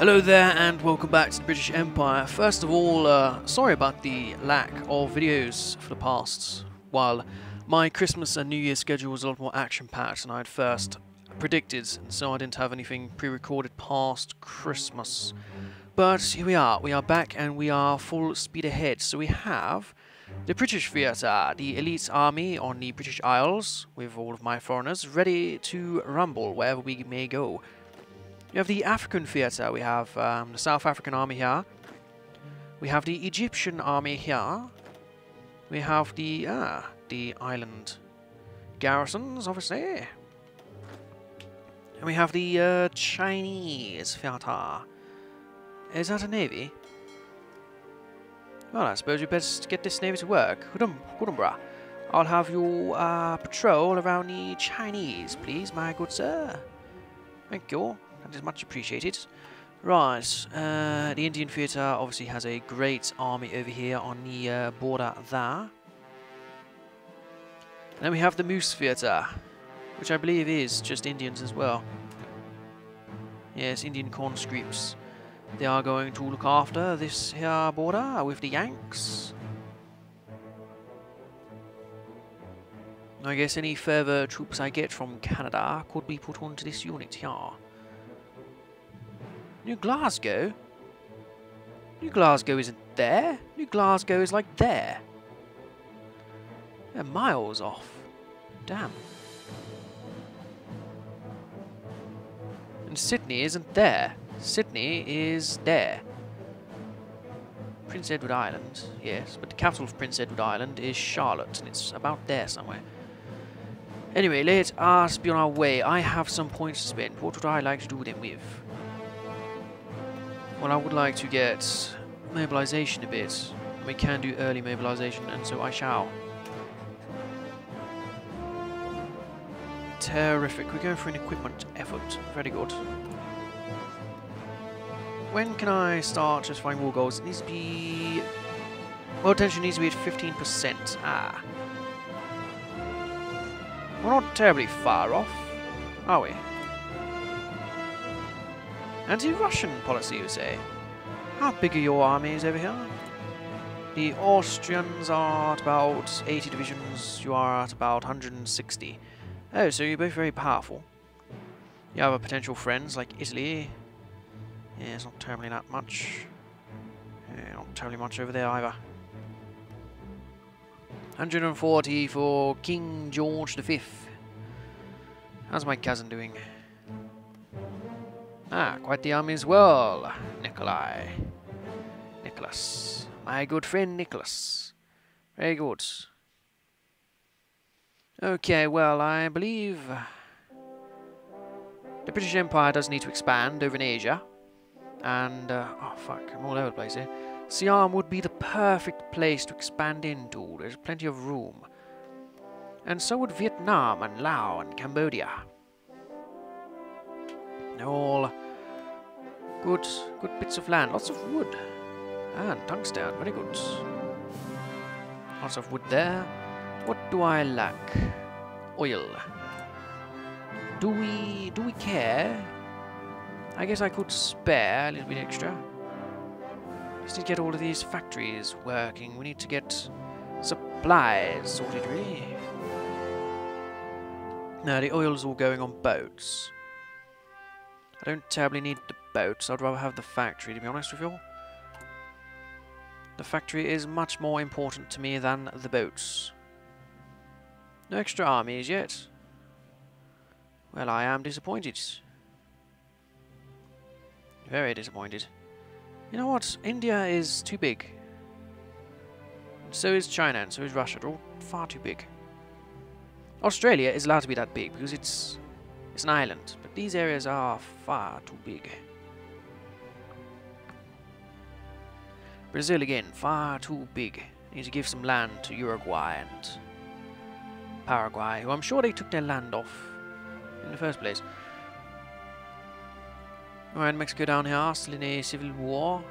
Hello there and welcome back to the British Empire. First of all, sorry about the lack of videos for the past while. My Christmas and New Year schedule was a lot more action-packed than I had first predicted, and so I didn't have anything pre-recorded past Christmas. But here we are back and we are full speed ahead. So we have the British Theatre, the elite army on the British Isles, with all of my foreigners, ready to rumble wherever we may go. We have the African theatre, we have the South African army here, we have the Egyptian army here, we have the island garrisons, obviously, and we have the Chinese theatre. Is that a navy? Well, I suppose we best get this navy to work. Gudumbrah. I'll have you patrol around the Chinese, please, my good sir. Thank you. That is much appreciated. Right, the Indian theatre obviously has a great army over here on the border there. And then we have the Moose Theatre, which I believe is just Indians as well. Yes, Indian conscripts. They are going to look after this here border with the Yanks. I guess any further troops I get from Canada could be put onto this unit here. New Glasgow? New Glasgow isn't there. New Glasgow is like there. They're miles off. Damn. And Sydney isn't there. Sydney is there. Prince Edward Island, yes, but the capital of Prince Edward Island is Charlotte, and it's about there somewhere. Anyway, let us be on our way. I have some points to spend. What would I like to do them with? Well, I would like to get mobilization a bit. We can do early mobilization, and so I shall. Terrific. We're going for an equipment effort. Very good. When can I start justifying war goals? It needs to be... World tension needs to be at 15%. Ah. We're not terribly far off, are we? Anti-Russian policy, you say? How big are your armies over here? The Austrians are at about 80 divisions, you are at about 160. Oh, so you're both very powerful. You have potential friends like Italy. Yeah, it's not terribly that much. Yeah, not terribly much over there either. 140 for King George V. How's my cousin doing? Ah, quite the army as well. Nicholas. My good friend Nicholas. Very good. Okay, well, I believe the British Empire does need to expand over in Asia. And, oh fuck, I'm all over the place here. Siam would be the perfect place to expand into. There's plenty of room. And so would Vietnam and Laos and Cambodia. They're all good bits of land. Lots of wood. And tungsten, very good. Lots of wood there. What do I lack? Oil. Do we care? I guess I could spare a little bit extra. Just need to get all of these factories working. We need to get supplies sorted, really. Now, the oil's all going on boats. I don't terribly need the boats. I'd rather have the factory, to be honest with you. The factory is much more important to me than the boats. No extra armies yet. Well, I am disappointed. Very disappointed. You know what? India is too big. So is China and so is Russia. They're all far too big. Australia is allowed to be that big because it's an island. But these areas are far too big. Brazil again, far too big. Need to give some land to Uruguay and Paraguay, who I'm sure they took their land off in the first place. Alright, Mexico down here, still in a civil war.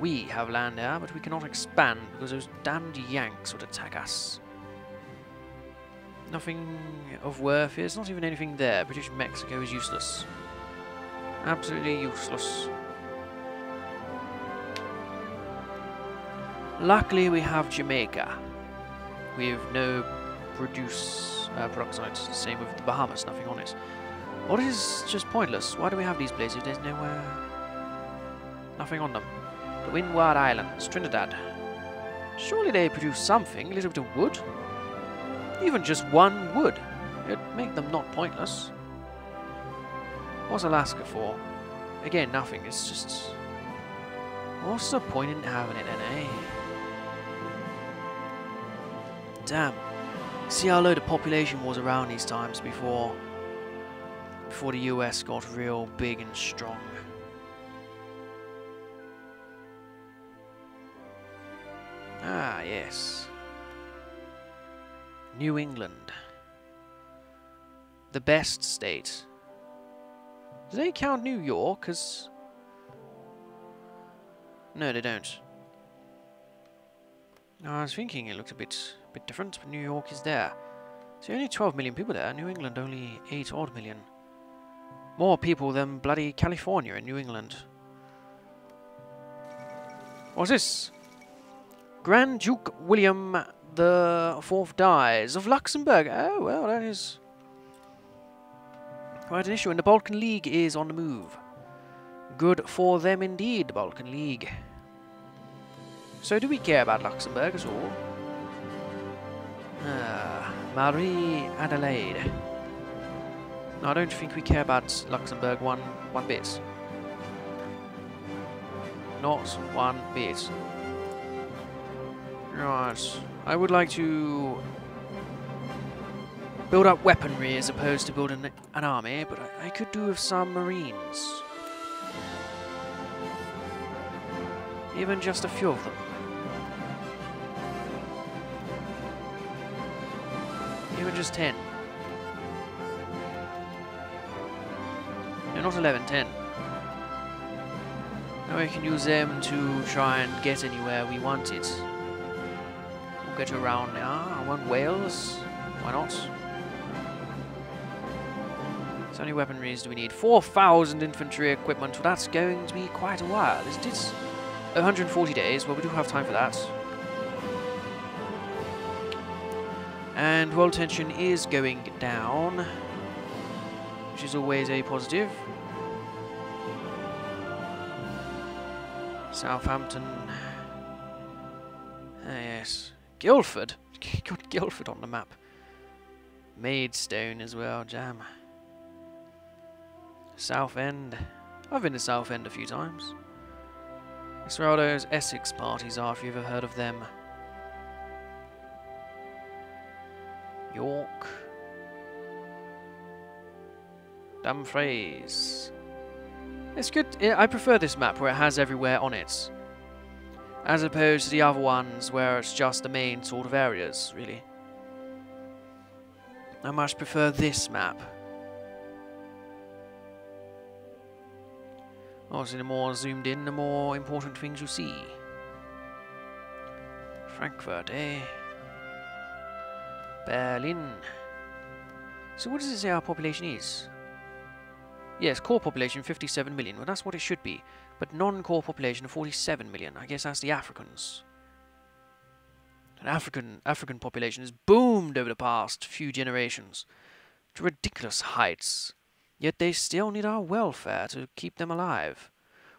We have land there, but we cannot expand because those damned Yanks would attack us. Nothing of worth here. There's not even anything there. British Mexico is useless. Absolutely useless. Luckily we have Jamaica. We have no peroxides. Same with the Bahamas, nothing on it. What is just pointless? Why do we have these places? There's nowhere... nothing on them. The Windward Islands, Trinidad. Surely they produce something, a little bit of wood. Even just one wood. It'd make them not pointless. What's Alaska for? Again, nothing. It's just... what's the point in having it then, eh? Damn. See how low the population was around these times before the US got real big and strong. Ah, yes. New England. The best state. Do they count New York as... no, they don't. I was thinking it looked a bit different, but New York is there. So only 12 million people there. New England only 8 odd million. More people than bloody California in New England. What's this? Grand Duke William the Fourth dies of Luxembourg. Oh, well, that is quite an issue. And the Balkan League is on the move. Good for them indeed, the Balkan League. So do we care about Luxembourg at all? Marie Adelaide. No, I don't think we care about Luxembourg one bit. Not one bit. Right. I would like to build up weaponry as opposed to building an army, but I could do with some marines. Even just a few of them. Even just 10. No, not 11, 10. Now we can use them to try and get anywhere we want it. We'll get around now. I want Wales. Why not? So many weaponries do we need? 4,000 infantry equipment. Well, that's going to be quite a while, isn't it? 140 days. Well, we do have time for that. And world tension is going down, which is always a positive. Southampton. Ah, yes. Guildford. Got Guildford on the map. Maidstone as well, jam. Southend. I've been to Southend a few times. That's where all those Essex parties are, if you've ever heard of them. York. Dumfries. It's good. I prefer this map where it has everywhere on it, as opposed to the other ones where it's just the main sort of areas, really. I much prefer this map. Obviously, the more zoomed in, the more important things you see. Frankfurt, eh? Berlin. So what does it say our population is? Yes, core population 57 million. Well, that's what it should be. But non-core population 47 million. I guess that's the Africans. An African population has boomed over the past few generations to ridiculous heights. Yet they still need our welfare to keep them alive.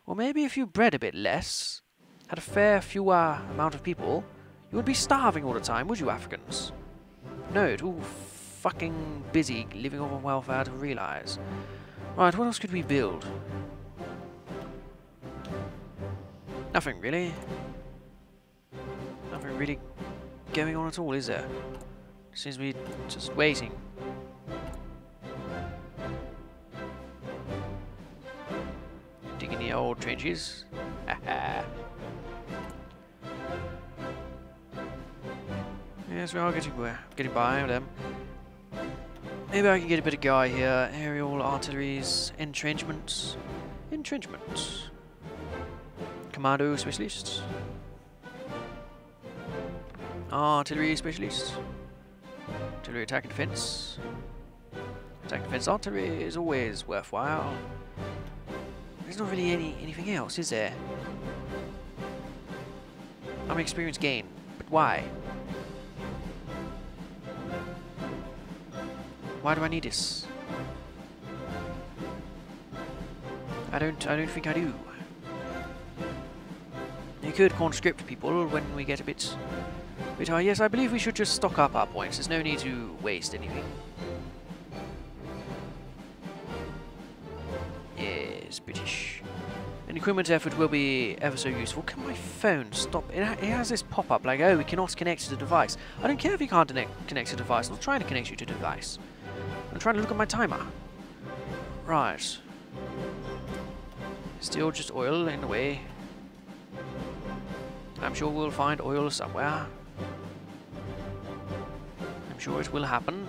Or maybe if you bred a bit less, had a fair fewer amount of people, you would be starving all the time, would you, Africans? No, too fucking busy living off of welfare to realise. Right, what else could we build? Nothing really. Nothing really going on at all, is there? Seems to be just waiting. Digging the old trenches. Yes, we are getting by with them. Maybe I can get a bit of guy here. Aerial artilleries, entrenchments. Entrenchments. Commando specialists. Artillery specialists. Artillery attack and defense. Attack and defense artillery is always worthwhile. There's not really anything else, is there? I'm an experience gain, but why? Why do I need this? I don't think I do. You could conscript people when we get a bit high. Yes, I believe we should just stock up our points. There's no need to waste anything. Yes, British. An equipment effort will be ever so useful. Can my phone stop? It has this pop-up like, oh, we cannot connect to the device. I don't care if you can't connect to the device. I'm not trying to connect you to the device. I'm trying to look at my timer. Right. Still just oil in the way. I'm sure we'll find oil somewhere. I'm sure it will happen.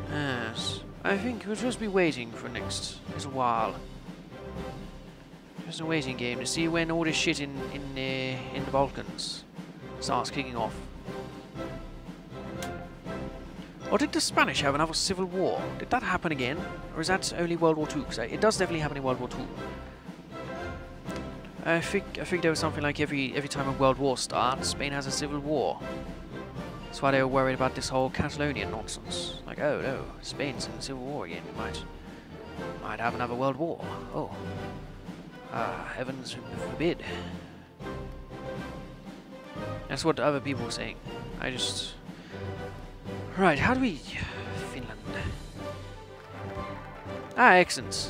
Yes. I think we'll just be waiting for next little while. Just a waiting game to see when all this shit in the Balkans starts kicking off. Or did the Spanish have another civil war? Did that happen again? Or is that only World War II? Because it does definitely happen in World War II. I think there was something like every time a world war starts, Spain has a civil war. That's why they were worried about this whole Catalonian nonsense. Like, oh no, Spain's in a civil war again. We might have another world war. Oh. Heavens forbid. That's what other people were saying. I just... Right, how do we... Finland. Ah, excellent.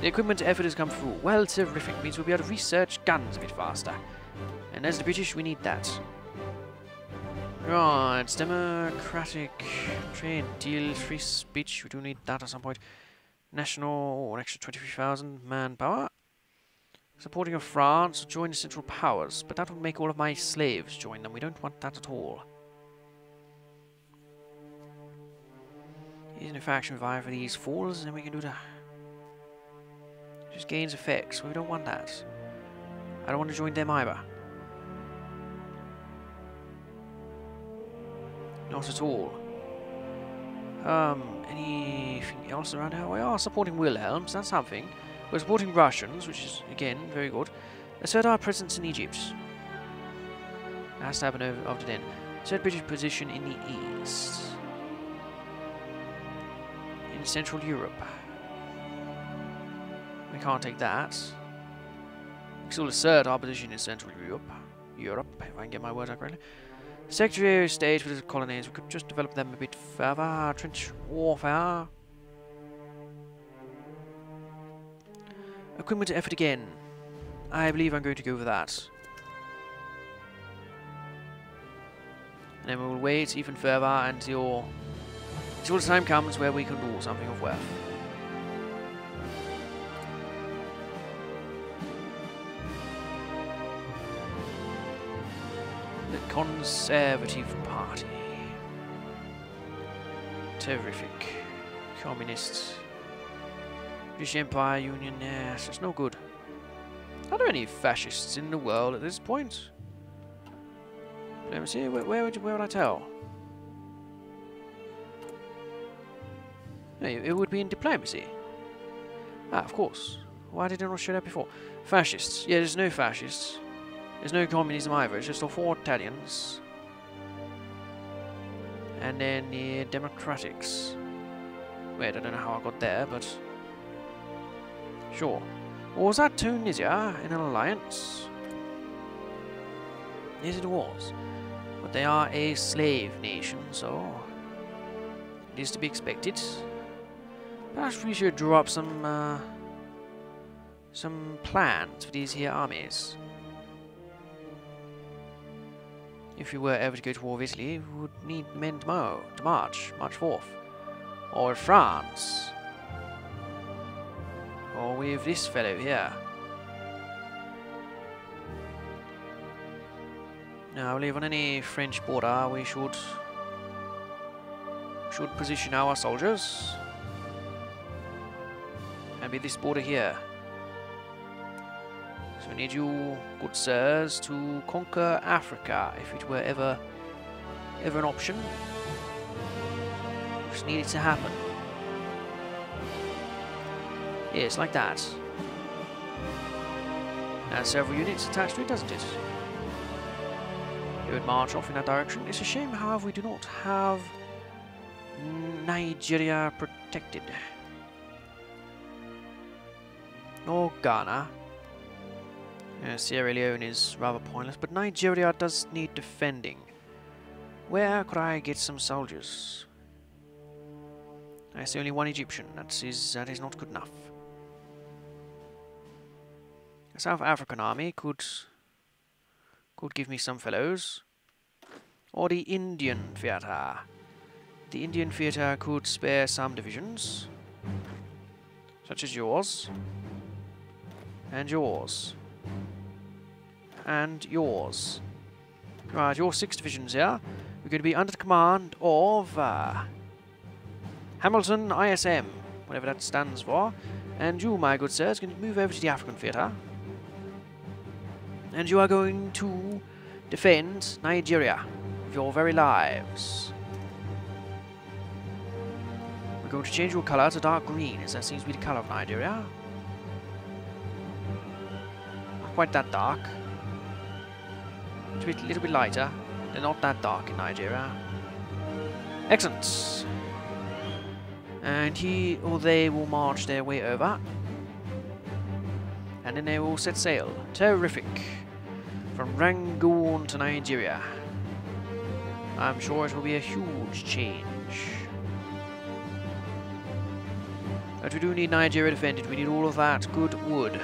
The equipment effort has come through. Well, terrific. Means we'll be able to research guns a bit faster. And as the British, we need that. Right, democratic trade deal, free speech. We do need that at some point. National, an extra 23,000 manpower. Supporting of France, join the Central Powers. But that would make all of my slaves join them. We don't want that at all. Using a faction fire for these fools, and then we can do the... Just gains effects. We don't want that. I don't want to join them either. Not at all. Anything else around here? We are supporting Wilhelms, that's something. We're supporting Russians, which is, again, very good. Assert our presence in Egypt. That has to happen after then. Assert British position in the east. In Central Europe. We can't take that. We can still assert our position in Central Europe, if I can get my words out correctly. Secretary of State for the colonies, we could just develop them a bit further. Trench warfare. Equipment effort again. I believe I'm going to go for that. And then we will wait even further until the time comes where we can do something of worth. The Conservative Party. Terrific. Communists. British Empire Union, yes, it's no good. Are there any fascists in the world at this point? Let me see, where would I tell? No, it would be in diplomacy. Ah, of course. Why did I not show that before? Fascists. Yeah, there's no fascists. There's no communism either, it's just authoritarians. And then the democratics. Wait, I don't know how I got there, but... Sure. Or was that Tunisia in an alliance? Yes, it was. But they are a slave nation, so... It is to be expected. Perhaps we should draw up some plans for these here armies. If we were ever to go to war with Italy, we would need men to march forth. Or with France. Or with this fellow here. Now, I believe on any French border we should position our soldiers. And be this border here. So we need you, good sirs, to conquer Africa, if it were ever an option. Just need it to happen. Yes, like that. And several units attached to it, doesn't it? It would march off in that direction. It's a shame, however, we do not have Nigeria protected. Nor Ghana. Sierra Leone is rather pointless, but Nigeria does need defending. Where could I get some soldiers? I see only one Egyptian. That is not good enough. A South African army could give me some fellows. Or the Indian theatre. The Indian theatre could spare some divisions. Such as yours. And yours. And yours. Right, your 6 divisions here. We're going to be under the command of Hamilton ISM, whatever that stands for. And you, my good sir, is going to move over to the African theatre. And you are going to defend Nigeria with your very lives. We're going to change your colour to dark green, as that seems to be the colour of Nigeria. Not quite that dark. A little bit lighter. They're not that dark in Nigeria. Excellent. And he or they will march their way over. And then they will set sail. Terrific. From Rangoon to Nigeria. I'm sure it will be a huge change. But we do need Nigeria defended. We need all of that good wood.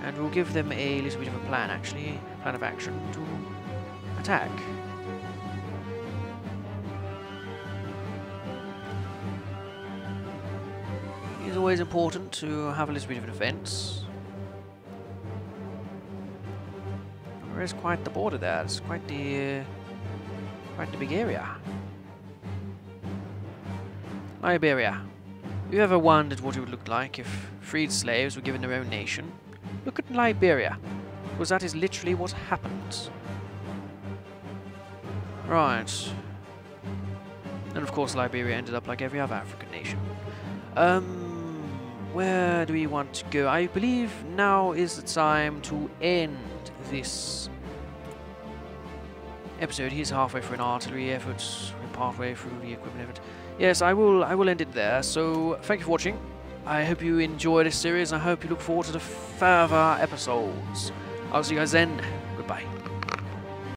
And we'll give them a little bit of a plan, actually. Plan of action to attack. It is always important to have a little bit of a defense. There is quite the border there. It's quite the big area. Liberia. Have you ever wondered what it would look like if freed slaves were given their own nation? Look at Liberia, because that is literally what happened. Right. And of course Liberia ended up like every other African nation. Where do we want to go? I believe now is the time to end this episode. He's halfway through an artillery effort, we're partway through the equipment effort. Yes, I will end it there. So thank you for watching. I hope you enjoy this series. I hope you look forward to the further episodes. I'll see you guys then. Goodbye.